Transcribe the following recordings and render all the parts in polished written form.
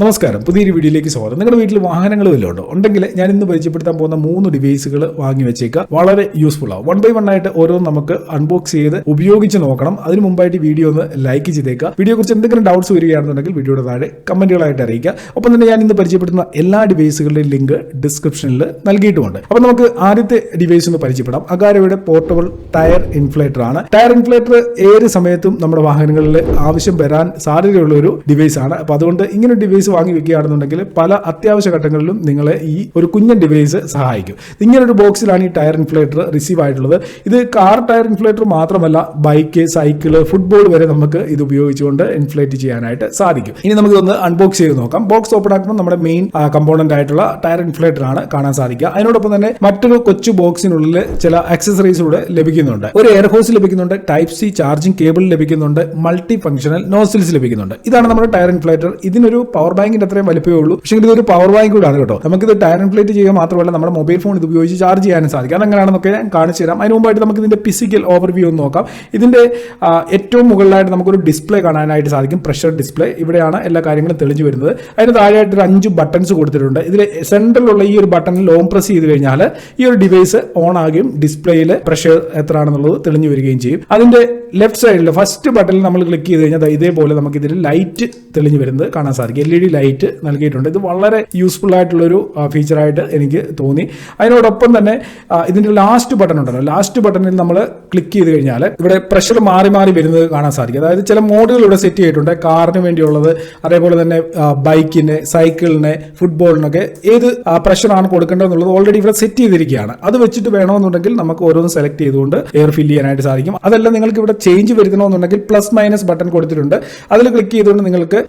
നമസ്കാരം, പുതിയൊരു വീഡിയോയിലേക്ക് സ്വാഗതം. നിങ്ങളുടെ വീട്ടിൽ വാഹനങ്ങൾ വല്ലതും ഉണ്ടോ? ഉണ്ടെങ്കിൽ ഞാൻ ഇന്ന് പരിചയപ്പെടുത്താൻ പോകുന്ന 3 ഡിവൈസുകൾ വാങ്ങി വെച്ചേക്കുക. വളരെ യൂസ്ഫുൾ ആവും. 1 by 1 ആയിട്ട് ഓരോന്ന് നമുക്ക് അൺബോക്സ് ചെയ്ത് ഉപയോഗിച്ച് നോക്കണം. അതിന് മുമ്പായിട്ട് വീഡിയോ ഒന്ന് ലൈക്ക് ചെയ്തേക്കുക. വീഡിയോ കുറിച്ച് എന്തെങ്കിലും ഡൗട്ട്സ് വരികയാണെന്നുണ്ടെങ്കിൽ വീഡിയോയുടെ താഴെ കമന്റുകളായിട്ട് അറിയിക്കുക. ഒപ്പം തന്നെ ഞാൻ ഇന്ന് പരിചയപ്പെടുത്തുന്ന എല്ലാ ഡിവൈസുകളുടെയും ലിങ്ക് ഡിസ്ക്രിപ്ഷനിൽ നൽകിയിട്ടുമുണ്ട്. അപ്പോൾ നമുക്ക് ആദ്യത്തെ ഡിവൈസ് ഒന്ന് പരിചയപ്പെടാം. അഗാരോയുടെ പോർട്ടബിൾ ടയർ ഇൻഫ്ലേറ്റർ ആണ്. ടയർ ഇൻഫ്ലേറ്റർ ഏത് സമയത്തും നമ്മുടെ വാഹനങ്ങളിൽ ആവശ്യം വരാൻ സാധ്യതയുള്ള ഒരു ഡിവൈസ് ആണ്. അപ്പോൾ അതുകൊണ്ട് ഇങ്ങനെ ഡിവൈസ് വാങ്ങി വെക്കുകയാണെന്നുണ്ടെങ്കിൽ പല അത്യാവശ്യ ഘട്ടങ്ങളിലും നിങ്ങളെ ഈ ഒരു കുഞ്ഞൻ ഡിവൈസ് സഹായിക്കും. ഇങ്ങനൊരു ബോക്സിലാണ് ഈ ടയർ ഇൻഫ്ലേറ്റർ റിസീവ് ആയിട്ടുള്ളത്. ഇത് കാർ ടയർ ഇൻഫ്ലേറ്റർ മാത്രമല്ല, ബൈക്ക്, സൈക്കിള്, ഫുട്ബോൾ വരെ നമുക്ക് ഇത് ഉപയോഗിച്ചുകൊണ്ട് ഇൻഫ്ലേറ്റ് ചെയ്യാനായിട്ട് സാധിക്കും. ഇനി നമുക്ക് ഇതൊന്ന് അൺബോക്സ് ചെയ്ത് നോക്കാം. ബോക്സ് ഓപ്പൺ ആക്കുമ്പോൾ നമ്മുടെ മെയിൻ കമ്പോണന്റ് ആയിട്ടുള്ള ടയർ ഇൻഫ്ലേറ്റർ ആണ് കാണാൻ സാധിക്കുക. അതിനോടൊപ്പം തന്നെ മറ്റൊരു കൊച്ചു ബോക്സിനുള്ളിൽ ചില ആക്സസറീസ് കൂടെ ലഭിക്കുന്നുണ്ട്. ഒരു എയർ ഹോസ് ലഭിക്കുന്നുണ്ട്, ടൈപ്പ് സി ചാർജിംഗ് കേബിൾ ലഭിക്കുന്നുണ്ട്, മൾട്ടി ഫംഗ്ഷണൽ നോസിൽസ് ലഭിക്കുന്നുണ്ട്. ഇതാണ് നമ്മുടെ ടയർ ഇൻഫ്ലേറ്റർ. ഇതിനൊരു പവർ ബാങ്കിന്റെ അത്രയും വലിപ്പമേ ഉള്ളൂ. പക്ഷേ ഇതൊരു പവർ ബാങ്ക് കൂടാണ് കേട്ടോ. നമുക്കിത് ടയർ ഇൻഫ്ലേറ്റ് ചെയ്യുക മാത്രമല്ല, നമ്മുടെ മൊബൈൽ ഫോൺ ഇത് ഉപയോഗിച്ച് ചാർജ് ചെയ്യാനും സാധിക്കും. അതെങ്ങനെയാണെന്നൊക്കെ ഞാൻ കാണിച്ചു തരാം. അതിന് മുമ്പായിട്ട് നമുക്ക് ഇതിന്റെ ഫിസിക്കൽ ഓവർവ്യൂ ഒന്ന് നോക്കാം. ഇതിന്റെ ഏറ്റവും മുകളിലായിട്ട് നമുക്കൊരു ഡിസ്പ്ലേ കാണാനായിട്ട് സാധിക്കും. Pressure display. ഇവിടെയാണ് എല്ലാ കാര്യങ്ങളും തെളിഞ്ഞു വരുന്നത്. അതിന് താഴെയായിട്ട് ഒരു 5 ബട്ടൺസ് കൊടുത്തിട്ടുണ്ട്. ഇതിൽ സെൻട്രലിലുള്ള ഈ ഒരു ബട്ടണിൽ ലോങ് പ്രസ് ചെയ്ത് കഴിഞ്ഞാൽ ഈ ഒരു ഡിവൈസ് ഓൺ ആകുകയും ഡിസ്പ്ലേയിൽ പ്രഷർ എത്രയാണെന്നുള്ളത് തെളിഞ്ഞു വരികയും ചെയ്യും. അതിന്റെ ലെഫ്റ്റ് സൈഡിൽ ഫസ്റ്റ് ബട്ടണിൽ നമ്മൾ ക്ലിക്ക് ചെയ്ത് കഴിഞ്ഞാൽ ഇതേപോലെ നമുക്ക് ഇതിൽ ലൈറ്റ് തെളിഞ്ഞു വരുന്നത് കാണാൻ സാധിക്കും. LED ലൈറ്റ് നൽകിയിട്ടുണ്ട്. ഇത് വളരെ യൂസ്ഫുൾ ആയിട്ടുള്ളൊരു ഫീച്ചറായിട്ട് എനിക്ക് തോന്നി. അതിനോടൊപ്പം തന്നെ ഇതിന്റെ ലാസ്റ്റ് ബട്ടൺ ഉണ്ടല്ലോ, ലാസ്റ്റ് ബട്ടണിൽ നമ്മൾ ക്ലിക്ക് ചെയ്ത് കഴിഞ്ഞാൽ ഇവിടെ പ്രഷർ മാറി മാറി വരുന്നത് കാണാൻ സാധിക്കും. അതായത് ചില മോഡുകൾ ഇവിടെ സെറ്റ് ചെയ്തിട്ടുണ്ട്. കാറിന് വേണ്ടിയുള്ളത്, അതേപോലെ തന്നെ ബൈക്കിന്, സൈക്കിളിന്, ഫുട്ബോളിനൊക്കെ ഏത് പ്രഷറാണ് കൊടുക്കേണ്ടതെന്നുള്ളത് ഓൾറെഡി ഇവിടെ സെറ്റ് ചെയ്തിരിക്കുകയാണ്. അത് വെച്ചിട്ട് വേണമെന്നുണ്ടെങ്കിൽ നമുക്ക് ഓരോന്ന് സെലക്ട് ചെയ്തുകൊണ്ട് എയർ ഫില്ല് ചെയ്യാനായിട്ട് സാധിക്കും. അതല്ല നിങ്ങൾക്ക് ഇവിടെ ചേഞ്ച് വരുത്തണമെന്നുണ്ടെങ്കിൽ പ്ലസ് മൈനസ് ബട്ടൺ കൊടുത്തിട്ടുണ്ട്. അതിൽ ക്ലിക്ക് ചെയ്തുകൊണ്ട് നിങ്ങൾക്ക്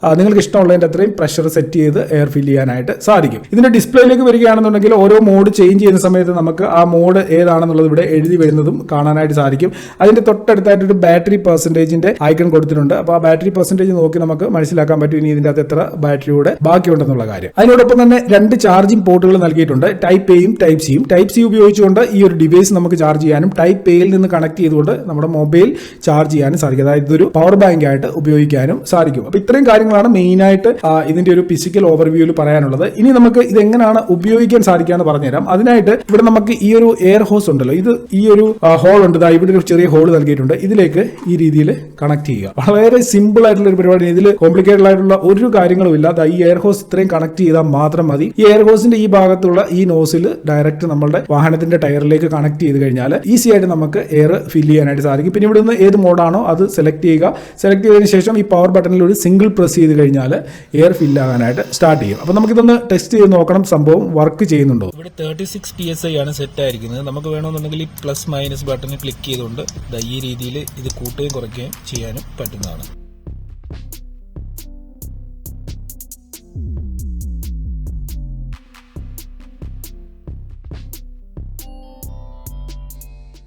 ഇഷ്ടമുള്ളതിന്റെ അത്രയും പ്രഷർ സെറ്റ് ചെയ്ത് എയർ ഫില്ല് ചെയ്യാനായിട്ട് സാധിക്കും. ഇതിന്റെ ഡിസ്പ്ലേയിലേക്ക് വരികയാണെന്നുണ്ടെങ്കിൽ ഓരോ മോഡ് ചേഞ്ച് ചെയ്യുന്ന സമയത്ത് നമുക്ക് ആ മോഡ് ഏതാണെന്നുള്ളത് ഇവിടെ എഴുതി വരുന്നതും കാണാനായിട്ട് സാധിക്കും. അതിന്റെ തൊട്ടടുത്തായിട്ട് ഒരു ബാറ്ററി പെർസെന്റേജിന്റെ ഐക്കൺ കൊടുത്തിട്ടുണ്ട്. അപ്പോൾ ആ ബാറ്ററി പെർസെന്റേജ് നോക്കി നമുക്ക് മനസ്സിലാക്കാൻ പറ്റും ഇനി ഇതിന്റെ അകത്ത് എത്ര ബാറ്ററിയുടെ ബാക്കിയുണ്ടെന്നുള്ള കാര്യം. അതിനോടൊപ്പം തന്നെ 2 ചാർജിംഗ് പോർട്ടുകൾ നൽകിയിട്ടുണ്ട്. ടൈപ്പ് എയും ടൈപ്പ് സിയും. ടൈപ്പ് സി ഉപയോഗിച്ചുകൊണ്ട് ഈ ഒരു ഡിവൈസ് നമുക്ക് ചാർജ് ചെയ്യാനും ടൈപ്പ് എയിൽ നിന്ന് കണക്ട് ചെയ്തുകൊണ്ട് നമ്മുടെ മൊബൈൽ ചാർജ് ചെയ്യാനും സാധിക്കും. അതായത് ഇതൊരു പവർ ബാങ്ക് ആയിട്ട് ഉപയോഗിക്കാനും സാധിക്കും. അപ്പോൾ ഇത്രയും കാര്യങ്ങളാണ് മെയിനായിട്ട് ഇതിന്റെ ഒരു ഫിസിക്കൽ ഓവർവ്യൂവിൽ പറയാനുള്ളത്. ഇനി നമുക്ക് ഇത് എങ്ങനെയാണ് ഉപയോഗിക്കാൻ സാധിക്കാന്ന് പറഞ്ഞുതരാം. അതിനായിട്ട് ഇവിടെ നമുക്ക് ഈ ഒരു എയർ ഹോസ് ഉണ്ടല്ലോ, ഇത് ഈ ഒരു ഹോൾ ഉണ്ട്. ഇവിടെ ഒരു ചെറിയ ഹോൾ നൽകിയിട്ടുണ്ട്. ഇതിലേക്ക് ഈ രീതിയിൽ കണക്ട് ചെയ്യുക. വളരെ സിമ്പിൾ ആയിട്ടുള്ള ഒരു പരിപാടി. ഇതിൽ കോംപ്ലിക്കേറ്റഡ് ആയിട്ടുള്ള ഒരു കാര്യങ്ങളും ഇല്ല. ഈ എയർ ഹോസ് ഇത്രയും കണക്ട് ചെയ്താൽ മാത്രം മതി. ഈ എയർ ഹോസിന്റെ ഈ ഭാഗത്തുള്ള ഈ നോസിൽ ഡയറക്റ്റ് നമ്മുടെ വാഹനത്തിന്റെ ടയറിലേക്ക് കണക്ട് ചെയ്ത് കഴിഞ്ഞാൽ ഈസി ആയിട്ട് നമുക്ക് എയർ ഫില്ല് ചെയ്യാനായിട്ട് സാധിക്കും. പിന്നെ ഇവിടെ നിന്ന് ഏത് മോഡാണോ അത് സെലക്ട് ചെയ്യുക. സെലക്ട് ചെയ്തതിനു ശേഷം ഈ പവർ ബട്ടണിൽ ഒരു സിംഗിൾ പ്രസ് ചെയ്ത് കഴിഞ്ഞാൽ എയർ ഫില്ല് ആകാനായിട്ട് സ്റ്റാർട്ട് ചെയ്യും. അപ്പോൾ നമുക്കിതൊന്ന് ടെസ്റ്റ് ചെയ്ത് നോക്കണം സംഭവം വർക്ക് ചെയ്യുന്നുണ്ടോ. ഇവിടെ 36 PSI ആണ് സെറ്റ് ആയിരിക്കുന്നത്. നമുക്ക് വേണമെന്നുണ്ടെങ്കിൽ ഈ പ്ലസ് മൈനസ് ബട്ടണിൽ ക്ലിക്ക് ചെയ്തുകൊണ്ട് ഈ രീതിയിൽ ഇത് കൂട്ടുകയും കുറയ്ക്കുകയും ചെയ്യാനും പറ്റുന്നതാണ്.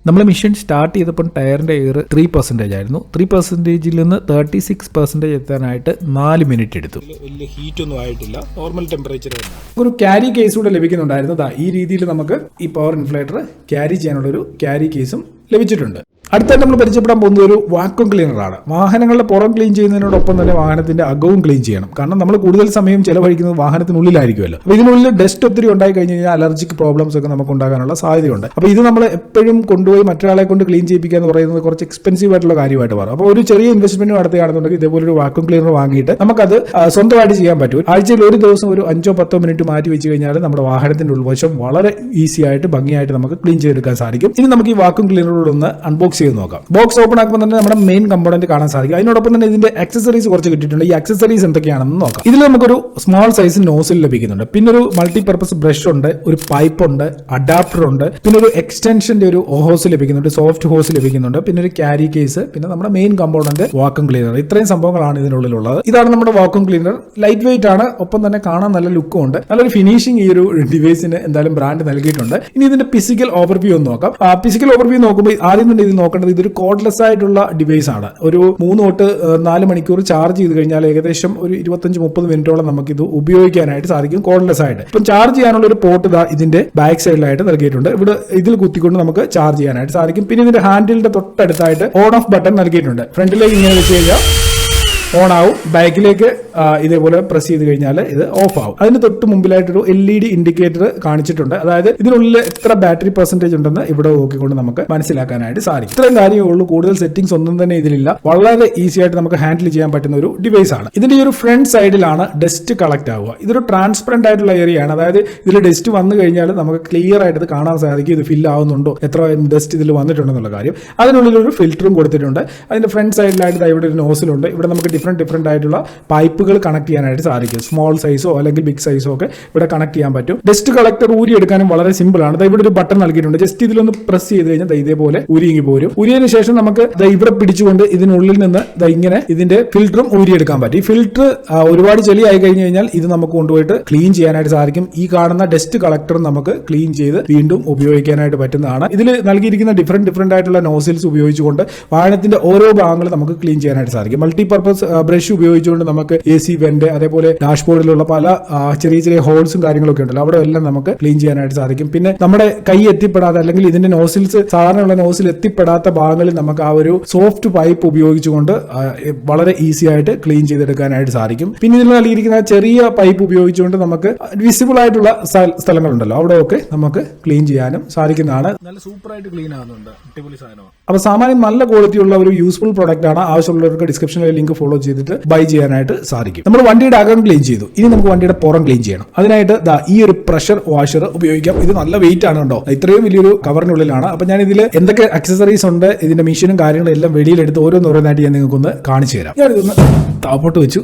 നമ്മൾ മിഷൻ സ്റ്റാർട്ട് ചെയ്തപ്പോൾ ടയറിന്റെ എയർ 3% ആയിരുന്നു. 3%ൽ നിന്ന് 36% എത്താനായിട്ട് 4 മിനിറ്റ് എടുത്തു. വലിയ ഹീറ്റ് ഒന്നും ആയിട്ടില്ല, നോർമൽ ടെമ്പറേച്ചർ തന്നെ. ഒരു ക്യാരി കേസ് കൂടെ ലഭിക്കുന്നുണ്ടായിരുന്നു. ഈ രീതിയിൽ നമുക്ക് ഈ പവർ ഇൻഫ്ലേറ്റർ ക്യാരി ചെയ്യാനുള്ള ഒരു ക്യാരി കേസും ലഭിച്ചിട്ടുണ്ട്. അടുത്തായിട്ട് നമ്മൾ പരിചയപ്പെടാൻ പോകുന്നത് ഒരു വാക്വം ക്ലീനറാണ്. വാഹനങ്ങളുടെ പുറം ക്ലീൻ ചെയ്യുന്നതിനോടൊപ്പം തന്നെ വാഹനത്തിന്റെ അകവും ക്ലീൻ ചെയ്യണം. കാരണം നമ്മൾ കൂടുതൽ സമയം ചെലവഴിക്കുന്നത് വാഹനത്തിനുള്ളിലായിരിക്കുമല്ലോ. അപ്പോൾ ഇതിനുള്ളിൽ ഡസ്റ്റ് ഒത്തിരി ഉണ്ടായി കഴിഞ്ഞ് കഴിഞ്ഞാൽ അലർജിക് പ്രോബ്ലംസ് ഒക്കെ നമുക്ക് ഉണ്ടാകാനുള്ള സാധ്യതയുണ്ട്. അപ്പോൾ ഇത് നമ്മൾ എപ്പോഴും കൊണ്ടുപോയി മറ്റൊരാളെ കൊണ്ട് ക്ലീൻ ചെയ്യിപ്പിക്കുക എന്ന് പറയുന്നത് കുറച്ച് എക്സ്പെൻസീവ് ആയിട്ടുള്ള കാര്യമായിട്ട് മാറും. അപ്പോൾ ഒരു ചെറിയ ഇൻവെസ്റ്റ്മെന്റ് നടത്തുകയാണെന്നുണ്ടെങ്കിൽ ഇതേപോലെ ഒരു വാക്വം ക്ലീനർ വാങ്ങിയിട്ട് നമുക്കത് സ്വന്തമായിട്ട് ചെയ്യാൻ പറ്റും. ആഴ്ചയിൽ ഒരു ദിവസം ഒരു 5-10 മിനിറ്റ് മാറ്റി വെച്ച് കഴിഞ്ഞാൽ നമ്മുടെ വാഹനത്തിന്റെ ഉൾവശം വളരെ ഈസി ആയിട്ട് ഭംഗിയായിട്ട് നമുക്ക് ക്ലീൻ ചെയ്തെടുക്കാൻ സാധിക്കും. ഇനി നമുക്ക് ഈ വാക്വം ക്ലീനറോട് ഒന്ന് അൺബോക്സ് ചെയ്ത് നോക്കാം. ബോക്സ് ഓപ്പൺ ആക്കുമ്പോൾ തന്നെ നമ്മുടെ മെയിൻ കമ്പോണന്റ് കാണാൻ സാധിക്കും. അതിനോടൊപ്പം തന്നെ ഇതിന്റെ ആക്സസറീസ് കുറച്ച് കിട്ടിയിട്ടുണ്ട്. ഈ ആക്സസറീസ് എന്തൊക്കെയാണെന്ന് നോക്കാം. ഇതിൽ നമുക്കൊരു സ്മോൾ സൈസ് നോസിൽ ലഭിക്കുന്നുണ്ട്. പിന്നെ ഒരു മൾട്ടിപർപ്പസ് ബ്രഷ് ഉണ്ട്, ഒരു പൈപ്പ് ഉണ്ട്, അഡാപ്റ്റർ ഉണ്ട്, പിന്നെ ഒരു എക്സ്റ്റൻഷന്റെ ഒരു ഹോസ് ലഭിക്കുന്നുണ്ട്, സോഫ്റ്റ് ഹോസ് ലഭിക്കുന്നുണ്ട്, പിന്നെ ഒരു ക്യാരി കേസ്, പിന്നെ നമ്മുടെ മെയിൻ കമ്പോണന്റ് വാക്വം ക്ലീനർ. ഇത്രയും സംഭവങ്ങളാണ് ഇതിനുള്ളിലുള്ളത്. ഇതാണ് നമ്മുടെ വാക്വം ക്ലീനർ. ലൈറ്റ് വെയിറ്റ് ആണ്, ഒപ്പം തന്നെ കാണാൻ നല്ല ലുക്കും ഉണ്ട്. നല്ലൊരു ഫിനിഷിംഗ് ഈ ഒരു ഡിവൈസിന് എന്തായാലും ബ്രാൻഡ് നൽകിയിട്ടുണ്ട്. ഇനി ഇതിന്റെ ഫിസിക്കൽ ഓവർവ്യൂ ഒന്ന് നോക്കാം. ഫിസിക്കൽ ഓവർവ്യൂ നോക്കുമ്പോൾ ആദ്യം തന്നെ ഇത് നോക്കേണ്ടത് ഇതൊരു കോഡ്ലെസ് ആയിട്ടുള്ള ഡിവൈസ് ആണ്. ഒരു 3 തൊട്ട് 4 മണിക്കൂർ ചാർജ് ചെയ്ത് കഴിഞ്ഞാൽ ഏകദേശം ഒരു 25-30 മിനിറ്റോളം നമുക്ക് ഇത് ഉപയോഗിക്കാനായിട്ട് സാധിക്കും കോഡ്ലെസ് ആയിട്ട്. ഇപ്പം ചാർജ് ചെയ്യാനുള്ള ഒരു പോർട്ട് ഇതിന്റെ ബാക്ക് സൈഡിലായിട്ട് നൽകിയിട്ടുണ്ട്. ഇവിടെ ഇതിൽ കുത്തിക്കൊണ്ട് നമുക്ക് ചാർജ് ചെയ്യാനായിട്ട് സാധിക്കും. പിന്നെ ഇതിന്റെ ഹാൻഡിലിന്റെ തൊട്ടടുത്തായിട്ട് ഓൺ ഓഫ് ബട്ടൺ നൽകിയിട്ടുണ്ട്. ഫ്രണ്ടിലേക്ക് ഇങ്ങനെ വെച്ച് കഴിഞ്ഞാൽ ഓൺ ആവും, ബാക്കിലേക്ക് ഇതേപോലെ പ്രസ് ചെയ്ത് കഴിഞ്ഞാൽ ഇത് ഓഫ് ആവും. അതിന് തൊട്ട് മുമ്പിലായിട്ടൊരു LED ഇൻഡിക്കേറ്റർ കാണിച്ചിട്ടുണ്ട്. അതായത് ഇതിനുള്ളിൽ എത്ര ബാറ്ററി പെർസെന്റേജ് ഉണ്ടെന്ന് ഇവിടെ നോക്കിക്കൊണ്ട് നമുക്ക് മനസ്സിലാക്കാനായിട്ട് സാധിക്കും. ഇത്രയും കാര്യമേ ഉള്ളൂ, കൂടുതൽ സെറ്റിംഗ്സ് ഒന്നും തന്നെ ഇതിലില്ല. വളരെ ഈസി ആയിട്ട് നമുക്ക് ഹാൻഡിൽ ചെയ്യാൻ പറ്റുന്ന ഒരു ഡിവൈസ് ആണ്. ഇതിന്റെ ഈ ഒരു ഫ്രണ്ട് സൈഡിലാണ് ഡസ്റ്റ് കളക്ട് ആവുക. ഇതൊരു ട്രാൻസ്പെറന്റ് ആയിട്ടുള്ള ഏരിയ ആണ്. അതായത് ഇതിൽ ഡസ്റ്റ് വന്നു കഴിഞ്ഞാൽ നമുക്ക് ക്ലിയർ ആയിട്ട് ഇത് കാണാൻ സാധിക്കും, ഇത് ഫിൽ ആവുന്നുണ്ടോ, എത്ര ഡസ്റ്റ് ഇതിൽ വന്നിട്ടുണ്ടെന്നുള്ള കാര്യം. അതിനുള്ളിൽ ഒരു ഫിൽറ്ററും കൊടുത്തിട്ടുണ്ട്. അതിന്റെ ഫ്രണ്ട് സൈഡിലായിട്ട് ഇവിടെ ഒരു നോസിലുണ്ട്. ഇവിടെ നമുക്ക് ഡിഫറെന്റ് ആയിട്ടുള്ള പൈപ്പുകൾ കണക്ട് ചെയ്യാനായിട്ട് സാധിക്കും. സ്മോൾ സൈസോ അല്ലെങ്കിൽ ബിഗ് സൈസോ ഒക്കെ ഇവിടെ കണക്ട് ചെയ്യാൻ പറ്റും. ഡസ്റ്റ് കളക്ടർ ഊരി എടുക്കാനും വളരെ സിമ്പിൾ ആണ്. ഇവിടെ ഒരു ബട്ടൺ നൽകിയിട്ടുണ്ട്. ജസ്റ്റ് ഇതിലൊന്ന് പ്രസ് ചെയ്ത് കഴിഞ്ഞാൽ ഇതേപോലെ ഊരിങ്ങി പോരും. ഊരിയതിനു ശേഷം നമുക്ക് ഇവിടെ പിടിച്ചുകൊണ്ട് ഇതിനുള്ളിൽ നിന്ന് ഇങ്ങനെ ഇതിന്റെ ഫിൽറ്ററും ഊരിയെടുക്കാൻ പറ്റും. ഈ ഫിൽറ്റർ ഒരുപാട് ചെളി ആയി കഴിഞ്ഞു കഴിഞ്ഞാൽ ഇത് നമുക്ക് കൊണ്ടുപോയിട്ട് ക്ലീൻ ചെയ്യാനായിട്ട് സാധിക്കും. ഈ കാണുന്ന ഡസ്റ്റ് കളക്ടർ നമുക്ക് ക്ലീൻ ചെയ്ത് വീണ്ടും ഉപയോഗിക്കാനായിട്ട് പറ്റുന്നതാണ്. ഇതിൽ നൽകിയിരിക്കുന്ന ഡിഫറെന്റ് ആയിട്ടുള്ള നോസിൽസ് ഉപയോഗിച്ചുകൊണ്ട് വാഹനത്തിന്റെ ഓരോ ഭാഗങ്ങളും നമുക്ക് ക്ലീൻ ചെയ്യാനായിട്ട് സാധിക്കും. മൾട്ടിപർപ്പസ് ബ്രഷ് ഉപയോഗിച്ചുകൊണ്ട് നമുക്ക് AC വെന്റ്, അതേപോലെ ഡാഷ്ബോർഡിലുള്ള പല ചെറിയ ഹോൾസും കാര്യങ്ങളൊക്കെ ഉണ്ടല്ലോ, അവിടെ എല്ലാം നമുക്ക് ക്ലീൻ ചെയ്യാനായിട്ട് സാധിക്കും. പിന്നെ നമ്മുടെ കൈ എത്തിപ്പെടാത്ത അല്ലെങ്കിൽ ഇതിന്റെ നോസിൽസ് സാധാരണയുള്ള നോസിൽ എത്തിപ്പെടാത്ത ഭാഗങ്ങളിൽ നമുക്ക് ആ ഒരു സോഫ്റ്റ് പൈപ്പ് ഉപയോഗിച്ചുകൊണ്ട് വളരെ ഈസി ആയിട്ട് ക്ലീൻ ചെയ്തെടുക്കാനായിട്ട് സാധിക്കും. പിന്നെ ഇതിൽ നൽകിയിരിക്കുന്ന ചെറിയ പൈപ്പ് ഉപയോഗിച്ചുകൊണ്ട് നമുക്ക് വിസിബിൾ ആയിട്ടുള്ള സ്ഥലങ്ങളുണ്ടല്ലോ, അവിടെയൊക്കെ നമുക്ക് ക്ലീൻ ചെയ്യാനും സാധിക്കുന്നതാണ്. നല്ല സൂപ്പർ ആയിട്ട് ക്ലീൻ ആകുന്നുണ്ട്. അടിപൊളി സാധനമാണ്. അപ്പൊ സാമാന്യം നല്ല ക്വാളിറ്റി ഉള്ള ഒരു യൂസ്ഫുൾ പ്രോഡക്റ്റ് ആണ്. ആവശ്യമുള്ളവർക്ക് ഡിസ്ക്രിപ്ഷനിലെ ലിങ്ക് ഫോളോ ചെയ്തിട്ട് ബൈ ചെയ്യാനായിട്ട് സാധിക്കും. നമ്മൾ വണ്ടിയുടെ അകം ക്ലീൻ ചെയ്തു, ഇനി നമുക്ക് വണ്ടിയുടെ പുറം ക്ലീൻ ചെയ്യണം. അതിനായിട്ട് ഈ ഒരു പ്രഷർ വാഷർ ഉപയോഗിക്കാം. ഇത് നല്ല വെയിറ്റ് ആണ് കേട്ടോ, ഇത്രയും വലിയൊരു കവറിനുള്ളിലാണ്. അപ്പൊ ഞാൻ ഇതിൽ എന്തൊക്കെ അക്സസറീസ് ഉണ്ട്, ഇതിന്റെ മെഷീനും കാര്യങ്ങളും എല്ലാം വെളിയിലെടുത്ത് ഓരോന്നോരോന്നായിട്ട് ഞാൻ നിങ്ങൾക്കൊന്ന് കാണിച്ചു തരാം. ഞാനിതൊന്ന് താപ്പോട്ട് വെച്ചു,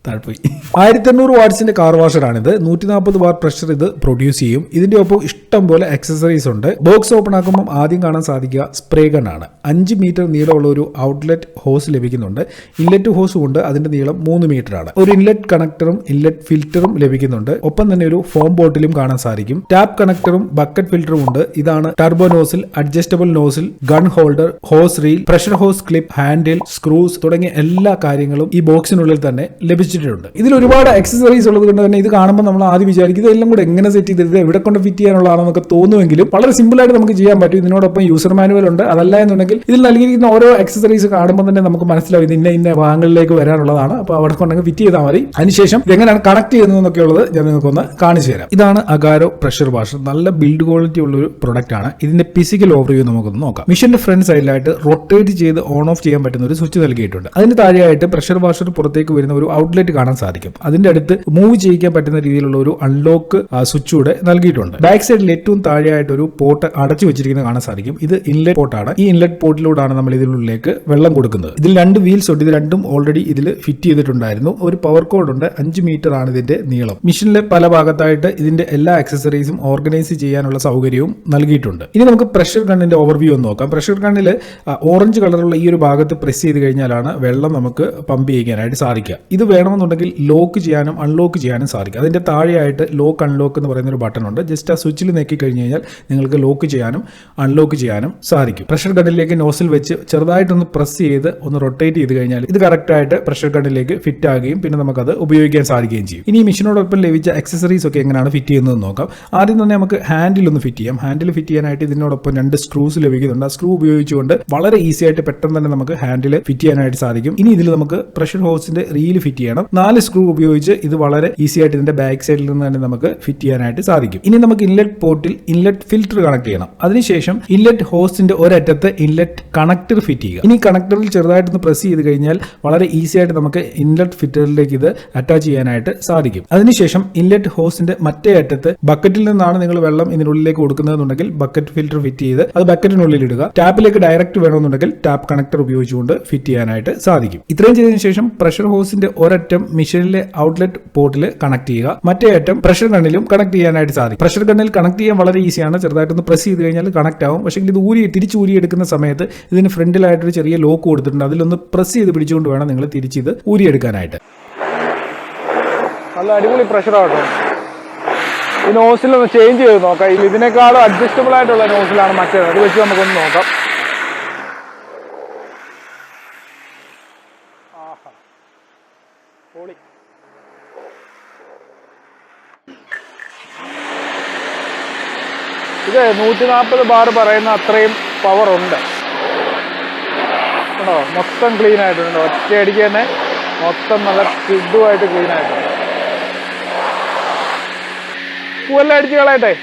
താഴ്പോയി. 1800 വാട്ട്സിന്റെ കാർ വാഷറാണിത്. 140 ബാർ പ്രഷർ ഇത് പ്രൊഡ്യൂസ് ചെയ്യും. ഇതിന്റെ ഒപ്പം ഇഷ്ടം പോലെ അക്സസറീസ് ഉണ്ട്. ബോക്സ് ഓപ്പൺ ആക്കുമ്പോൾ ആദ്യം കാണാൻ സാധിക്കുക സ്പ്രേ ഗൺ ആണ്. 5 മീറ്റർ നീളമുള്ള ഒരു ഔട്ട്ലെറ്റ് ഹോസ് ലഭിക്കുന്നുണ്ട്. ഇൻലെറ്റ് ഹോസും ഉണ്ട്, അതിന്റെ നീളം 3 മീറ്റർ ആണ്. ഒരു ഇൻലെറ്റ് കണക്ടറും ഇൻലെറ്റ് ഫിൽറ്ററും ലഭിക്കുന്നുണ്ട്. ഒപ്പം തന്നെ ഒരു ഫോം ബോട്ടിലും കാണാൻ സാധിക്കും. ടാപ്പ് കണക്ടറും ബക്കറ്റ് ഫിൽറ്ററും ഉണ്ട്. ഇതാണ് turbo nozzle, adjustable nozzle, gun holder, hose reel, pressure hose clip, handle, screws തുടങ്ങിയ എല്ലാ കാര്യങ്ങളും ഈ ബോക്സിനുള്ളിൽ തന്നെ ലഭിച്ചിട്ടുണ്ട്. ഇതിൽ ഒരുപാട് അക്സസറീസ് ഉള്ളത് കൊണ്ട് തന്നെ ഇത് കാണുമ്പോൾ നമ്മൾ ആദ്യം വിചാരിക്കും ഇതെല്ലാം കൂടെ എങ്ങനെ സെറ്റ് ചെയ്തിട്ട് എവിടെ കൊണ്ട് ഫിറ്റ് ചെയ്യാനുള്ളതാണെന്നൊക്കെ തോന്നുമെങ്കിലും വളരെ സിമ്പിൾ ആയിട്ട് നമുക്ക് ചെയ്യാൻ പറ്റും. ഇതിനോടൊപ്പം യൂസർ മാനുവൽ ഉണ്ട്. അതല്ല എന്നുണ്ടെങ്കിൽ ഇതിൽ നൽകിയിരിക്കുന്ന ഓരോ അക്സസറീസ് കാണുമ്പോൾ തന്നെ നമുക്ക് മനസ്സിലാവും ഇത് ഇന്ന ഭാഗങ്ങളിലേക്ക് വരാനുള്ളതാണ്. അപ്പോൾ അവിടെ കൊണ്ടെങ്കിൽ ഫിറ്റ് ചെയ്താൽ മതി. അതിനുശേഷം എങ്ങനെയാണ് കണക്ട് ചെയ്യുന്നതെന്നൊക്കെ ഉള്ളത് ഞാൻ നിങ്ങൾക്കൊന്ന് കാണിച്ചു തരാം. ഇതാണ് അഗാരോ പ്രഷർ വാഷർ. നല്ല ബിൽഡ് ക്വാളിറ്റി ഉള്ള ഒരു പ്രൊഡക്റ്റ് ആണ്. ഇതിന്റെ ഫിസിക്കൽ ഓവർവ്യൂ നമുക്കൊന്ന് നോക്കാം. മിഷന്റെ ഫ്രണ്ട് സൈഡിലായിട്ട് റൊട്ടേറ്റ് ചെയ്ത് ഓൺ ഓഫ് ചെയ്യാൻ പറ്റുന്ന ഒരു സ്വിച്ച് നൽകിയിട്ടുണ്ട്. അതിന് താഴെയായിട്ട് പ്രഷർ വാഷർ പുറത്തേക്ക് വരുന്ന ഒരു ഔട്ട്ലെറ്റ് കാണാൻ സാധിക്കും. അതിന്റെ അടുത്ത് മൂവ് ചെയ്യിക്കാൻ പറ്റുന്ന രീതിയിലുള്ള ഒരു അൺലോക്ക് സ്വിച്ച് കൂടെ നൽകിയിട്ടുണ്ട്. ബാക്ക് സൈഡിൽ ഏറ്റവും താഴെയായിട്ട് ഒരു പോർട്ട് അടച്ചു വെച്ചിരിക്കുന്നത് കാണാൻ സാധിക്കും. ഇത് ഇൻലെറ്റ് പോർട്ടാണ്. ഈ ഇൻലെറ്റ് പോർട്ടിലൂടെയാണ് നമ്മൾ ഇതിനുള്ളിലേക്ക് വെള്ളം കൊടുക്കുന്നത്. ഇതിൽ 2 വീൽസ് ഉണ്ട്. ഇത് രണ്ടും ഓൾറെഡി ഇതിൽ ഫിറ്റ് ചെയ്തിട്ടുണ്ടായിരുന്നു. ഒരു പവർ കോഡ് ഉണ്ട്. 5 മീറ്റർ ആണ് ഇതിന്റെ നീളം. മെഷീനിലെ പല ഭാഗത്തായിട്ട് ഇതിന്റെ എല്ലാ അക്സസറീസും ഓർഗനൈസ് ചെയ്യാനുള്ള സൗകര്യവും നൽകിയിട്ടുണ്ട്. ഇനി നമുക്ക് പ്രഷർ ഗണ്ണിന്റെ ഓവർവ്യൂ ഒന്ന് നോക്കാം. പ്രഷർ ഗണ്ണിൽ ഓറഞ്ച് കളറുള്ള ഈ ഒരു ഭാഗത്ത് പ്രസ് ചെയ്ത് കഴിഞ്ഞാലാണ് വെള്ളം നമുക്ക് പമ്പ് ചെയ്യാനായിട്ട് സാധിക്കുക. ഇത് വേണമെന്നുണ്ടെങ്കിൽ ലോക്ക് ചെയ്യാനും അൺലോക്ക് ചെയ്യാനും സാധിക്കും. അതിന്റെ താഴെയായിട്ട് ലോക്ക് അൺലോക്ക് എന്ന് പറയുന്ന ഒരു ബട്ടൺ ഉണ്ട്. ജസ്റ്റ് ആ സ്വിച്ചിൽ നീക്കി കഴിഞ്ഞ് കഴിഞ്ഞാൽ നിങ്ങൾക്ക് ലോക്ക് ചെയ്യാനും അൺലോക്ക് ചെയ്യാനും സാധിക്കും. പ്രഷർ ഗണ്ണിലേക്ക് നോസിൽ വെച്ച് ചെറുതായിട്ടൊന്ന് പ്രസ് ചെയ്ത് ഒന്ന് റൊട്ടേറ്റ് ചെയ്ത് കഴിഞ്ഞാൽ ഇത് കറക്റ്റ് ആയിട്ട് പ്രഷർ ഗണ്ണിലേക്ക് ഫിറ്റ് ആകുകയും പിന്നെ നമുക്കത് ഉപയോഗിക്കാൻ സാധിക്കുകയും ചെയ്യും. ഇനി ഈ മെഷീനോടൊപ്പം ലഭിച്ച അക്സസറീസ് ഒക്കെ എങ്ങനെയാണ് ഫിറ്റ് ചെയ്യുന്നത് നോക്കാം. ആദ്യം തന്നെ നമുക്ക് ഹാൻഡിൽ ഒന്ന് ഫിറ്റ് ചെയ്യാം. ഹാൻഡിൽ ഫിറ്റ് ചെയ്യാനായിട്ട് ഇതിനോടൊപ്പം 2 സ്ക്രൂസ് ലഭിക്കുന്നുണ്ട്. ആ സ്ക്രൂ ഉപയോഗിച്ചുകൊണ്ട് വളരെ ഈസി ആയിട്ട് പെട്ടെന്ന് തന്നെ നമുക്ക് ഹാൻഡിൽ ഫിറ്റ് ചെയ്യാനായിട്ട് സാധിക്കും. ഇനി ഇതിൽ നമുക്ക് പ്രഷർ ഹോസിന്റെ റീൽ ഫിറ്റ് ചെയ്യണം. 4 സ്ക്രൂ ഉപയോഗിച്ച് ഇത് വളരെ ഈസി ആയിട്ട് ഇതിന്റെ ബാക്ക് സൈഡിൽ നിന്ന് തന്നെ നമുക്ക് ഫിറ്റ് ചെയ്യാനായിട്ട് സാധിക്കും. ഇനി നമുക്ക് ഇൻലെറ്റ് പോർട്ടിൽ ഇൻലെറ്റ് ഫിൽറ്റർ കണക്ട് ചെയ്യണം. അതിനുശേഷം ഇൻലെറ്റ് ഹോസിന്റെ ഒരറ്റത്ത് ഇൻലെറ്റ് കണക്ടർ ഫിറ്റ് ചെയ്യുക. ഇനി കണക്ടറിൽ ചെറുതായിട്ടൊന്ന് പ്രസ് ചെയ്ത് കഴിഞ്ഞാൽ വളരെ ഈസി ആയിട്ട് നമുക്ക് ഇൻലെറ്റ് ഫിൽറ്ററിലേക്ക് ഇത് അറ്റാച്ച് ചെയ്യാനായിട്ട് സാധിക്കും. അതിനുശേഷം ഇൻലെറ്റ് ഹോസിന്റെ മറ്റേ അറ്റത്ത് ബക്കറ്റിൽ നിന്നാണ് നിങ്ങൾ വെള്ളം ഇതിനുള്ളിലേക്ക് കൊടുക്കുന്നതെന്നുണ്ടെങ്കിൽ ബക്കറ്റ് ഫിൽറ്റർ ഫിറ്റ് ചെയ്ത് അത് ബക്കറ്റിനുള്ളിൽ ഇടുക. ടാപ്പിലേക്ക് ഡയറക്റ്റ് വേണമെന്നുണ്ടെങ്കിൽ ടാപ്പ് കണക്ടർ ഉപയോഗിച്ചുകൊണ്ട് ഫിറ്റ് ചെയ്യാനായിട്ട് സാധിക്കും. ഇത്രയും ചെയ്തതിനു ശേഷം പ്രഷർ ഹോസിന്റെ ഒരറ്റം മെഷീനിലെ ഔട്ട്ലെറ്റ് പോർട്ടിൽ കണക്ട് ചെയ്യുക. മറ്റേ അറ്റം പ്രഷർ ഗണ്ണിലും കണക്ട് ചെയ്യാനായിട്ട് സാധിക്കും. പ്രഷർ ഗണ്ണിൽ കണക്ട് ചെയ്യാൻ വളരെ ഈസിയാണ്. ചെറുതായിട്ടൊന്ന് പ്രസ് ചെയ്ത് കഴിഞ്ഞാൽ കണക്ട് ആവും. പക്ഷേ ഇത് തിരിച്ച് ഊരി എടുക്കുന്ന സമയത്ത് ഇതിന് ഫ്രണ്ടിലായിട്ടൊരു ചെറിയ ലോക്ക് കൊടുത്തിട്ടുണ്ട്. അതിലൊന്ന് പ്രസ് ചെയ്ത് പിടിച്ചുകൊണ്ട് വേണം നിങ്ങൾ തിരിച്ചിത് ഊരിയെടുക്കാനായിട്ട്. നല്ല അടിപൊളി പ്രഷറാട്ടോ. ഈ നോസിലൊന്ന് ചേഞ്ച് ചെയ്ത് നോക്കാം. ഇതിനേക്കാളും അഡ്ജസ്റ്റബിൾ ആയിട്ടുള്ള നോസിലാണ് മറ്റേത്. അത് വെച്ച് നമുക്കൊന്ന് നോക്കാം. ഇത് 140 ബാർ പറയുന്ന അത്രയും പവർ ഉണ്ട് കേട്ടോ. മൊത്തം ക്ലീൻ ആയിട്ടുണ്ട്. ഒറ്റയടിക്ക് തന്നെ മൊത്തം നല്ല ശുദ്ധമായിട്ട് ക്ലീൻ ആയിട്ടുണ്ട്. പൂവെല്ലാം അടിച്ച് കളയട്ടെ.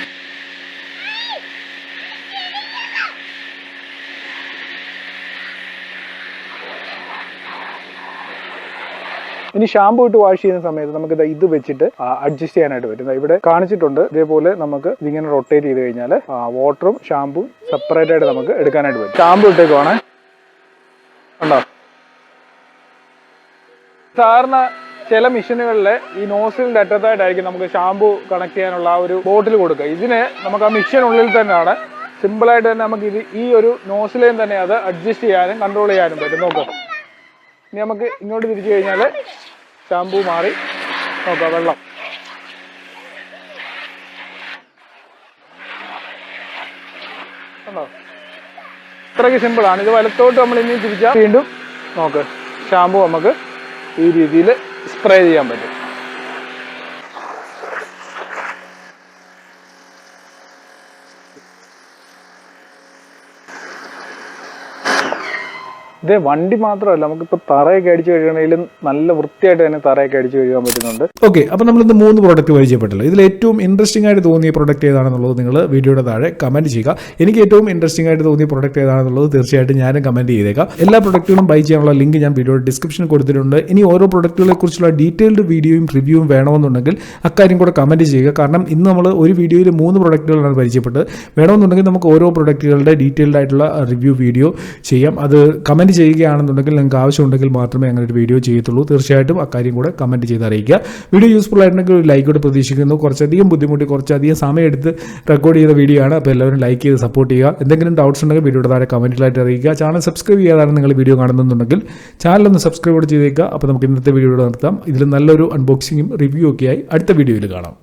ഇനി ഷാമ്പൂ ഇട്ട് വാഷ് ചെയ്യുന്ന സമയത്ത് നമുക്ക് ഇത് വെച്ചിട്ട് അഡ്ജസ്റ്റ് ചെയ്യാനായിട്ട് പറ്റും. ഇവിടെ കാണിച്ചിട്ടുണ്ട്. ഇതേപോലെ നമുക്ക് ഇതിങ്ങനെ റൊട്ടേറ്റ് ചെയ്ത് കഴിഞ്ഞാൽ വാട്ടറും ഷാമ്പും സെപ്പറേറ്റ് ആയിട്ട് നമുക്ക് എടുക്കാനായിട്ട് പറ്റും. ഷാമ്പൂ ഇട്ടേക്കുവാണ് ഉണ്ടോ. സാധാരണ ചില മെഷീനുകളിൽ ഈ നോസിലിന്റെ അറ്റത്തായിട്ടായിരിക്കും നമുക്ക് ഷാമ്പൂ കണക്ട് ചെയ്യാനുള്ള ആ ഒരു ബോട്ടിൽ കൊടുക്കുക. ഇതിന് നമുക്ക് ആ മെഷീനുള്ളിൽ തന്നെയാണ് സിമ്പിളായിട്ട് തന്നെ നമുക്ക് ഈ ഒരു നോസിലേയും തന്നെ അത് അഡ്ജസ്റ്റ് ചെയ്യാനും കൺട്രോൾ ചെയ്യാനും പറ്റും. നോക്കാം. ഇനി നമുക്ക് ഇങ്ങോട്ട് തിരിച്ചു കഴിഞ്ഞാൽ ഷാമ്പൂ മാറി. നോക്കാം, വെള്ളം ഉണ്ടോ. ഇത്രയ്ക്ക് സിമ്പിളാണ്. ഇത് വലത്തോട്ട് നമ്മൾ ഇനി തിരിച്ചാൽ വീണ്ടും നോക്ക് ഷാമ്പൂ നമുക്ക് ഈ രീതിയിൽ സ്പ്രേ ചെയ്യാൻ പറ്റും. ഇത് വണ്ടി മാത്രമല്ല, നമുക്കിപ്പോൾ തറയൊക്കെ അടിച്ചു കഴുകണമെങ്കിലും നല്ല വൃത്തിയായിട്ട് തന്നെ തറയൊക്കെ അടിച്ചു കഴുകാൻ പറ്റുന്നുണ്ട്. ഓക്കെ, അപ്പോൾ നമ്മളിന്ന് 3 പ്രോഡക്റ്റ് പരിചയപ്പെട്ടല്ലോ. ഇതിൽ ഏറ്റവും ഇൻട്രസ്റ്റിംഗ് ആയിട്ട് തോന്നിയ പ്രോഡക്റ്റ് ഏതാണെന്നുള്ളത് നിങ്ങൾ വീഡിയോയുടെ താഴെ കമന്റ് ചെയ്യുക. എനിക്ക് ഏറ്റവും ഇൻട്രസ്റ്റിംഗ് ആയിട്ട് തോന്നിയ പ്രോഡക്റ്റ് ഏതാണെന്നുള്ളത് തീർച്ചയായിട്ടും ഞാനും കമന്റ് ചെയ്തേക്കാം. എല്ലാ പ്രോഡക്റ്റുകളും ബൈ ചെയ്യാനുള്ള ലിങ്ക് ഞാൻ വീഡിയോയുടെ ഡിസ്ക്രിപ്ഷനിൽ കൊടുത്തിട്ടുണ്ട്. ഇനി ഓരോ പ്രോഡക്റ്റുകളെ കുറിച്ചുള്ള ഡീറ്റെയിൽഡ് വീഡിയോയും റിവ്യൂവും വേണമെന്നുണ്ടെങ്കിൽ അക്കാര്യം കൂടെ കമന്റ് ചെയ്യുക. കാരണം ഇന്ന് നമ്മൾ ഒരു വീഡിയോയിൽ 3 പ്രോഡക്റ്റുകളാണ് പരിചയപ്പെട്ടത്. വേണമെന്നുണ്ടെങ്കിൽ നമുക്ക് ഓരോ പ്രോഡക്റ്റുകളുടെ ഡീറ്റെയിൽഡ് ആയിട്ടുള്ള റിവ്യൂ വീഡിയോ ചെയ്യാം. അത് കമന്റ് ചെയ്യുകയാണെന്നുണ്ടെങ്കിൽ നിങ്ങൾക്ക് ആവശ്യമുണ്ടെങ്കിൽ മാത്രമേ അങ്ങനെ ഒരു വീഡിയോ ചെയ്യത്തുള്ളൂ. തീർച്ചയായിട്ടും അക്കാര്യം കൂടെ കമന്റ് ചെയ്ത് അറിയിക്കുക. വീഡിയോ യൂസ്ഫുൾ ആയിട്ടുണ്ടെങ്കിൽ ഒരു ലൈക്ക് കൂടെ പ്രതീക്ഷിക്കുന്നു. കുറച്ചധികം ബുദ്ധിമുട്ടി കുറച്ചധികം സമയം എടുത്ത് റെക്കോർഡ് ചെയ്ത വീഡിയോ ആണ്. അപ്പോൾ എല്ലാവരും ലൈക്ക് ചെയ്ത് സപ്പോർട്ട് ചെയ്യുക. എന്തെങ്കിലും ഡൗട്ട്സ് ഉണ്ടെങ്കിൽ വീഡിയോയുടെ താഴെ കമന്റിലായിട്ട് അറിയിക്കുക. ചാനൽ സബ്സ്ക്രൈബ് ചെയ്യാതാണ് നിങ്ങൾ വീഡിയോ കാണുന്നുണ്ടെങ്കിൽ ചാനലൊന്ന് സബ്സ്ക്രൈബ് ചെയ്തേക്കുക. അപ്പോൾ നമുക്ക് ഇന്നത്തെ വീഡിയോ നിർത്താം. ഇതിൽ നല്ലൊരു അൺബോക്സിങ്ങും റിവ്യൂ ഒക്കെയായി അടുത്ത വീഡിയോയിൽ കാണാം.